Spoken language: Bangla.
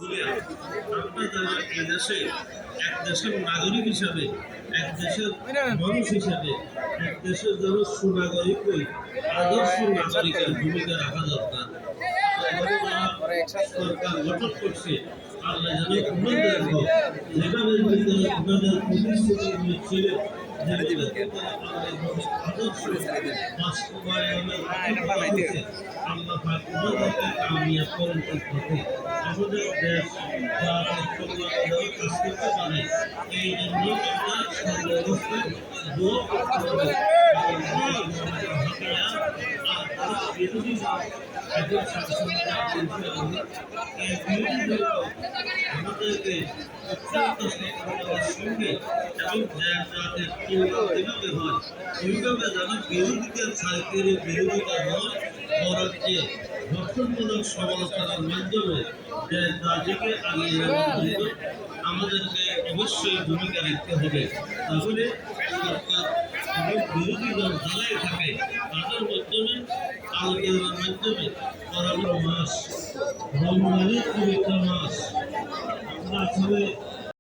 আমরা এদেশে এক দেশের নাগরিক হিসাবে, এক দেশের মানুষ হিসাবে, এক দেশের যেন সুনাগরিকই আদর্শ নাগরিকের ভূমিকা রাখা দরকার। সরকার গঠন করছে, আল্লাহ যেন উন্নয়ন হোক, যেভাবে ওনাদের প্রতিশ্রুতিগুলি ছিল আদর্শ বাস্তবায়নের আল্লাহ ওনাদেরকে কামিয়াব করেন এই পথে। আমাদের দেশ কাজ করতে পারে, এই জন্য আমরা সর্বাবস্থায় দোয়া করতে হবে। বিরোধী এখন আমাদেরকে অত্যন্ত সতর্কতার সঙ্গে এবং যাতে কিভাবে হয় ওইভাবে যেন বিরোধীদের সাহিত্যের বিরোধিতা নয়, বরং যে গঠনমূলক সমালোচনার মাধ্যমে জাতিকে আগিয়ে নেওয়ার জন্য আমাদেরকে অবশ্যই ভূমিকা রাখতে হবে। তাহলে সরকার এবং বিরোধী দল যারাই থাকে তাদের মাধ্যমে আলোচনার মাধ্যমে পরামর্শ মাস রমজানের পবিত্র মাস আমরা আসলে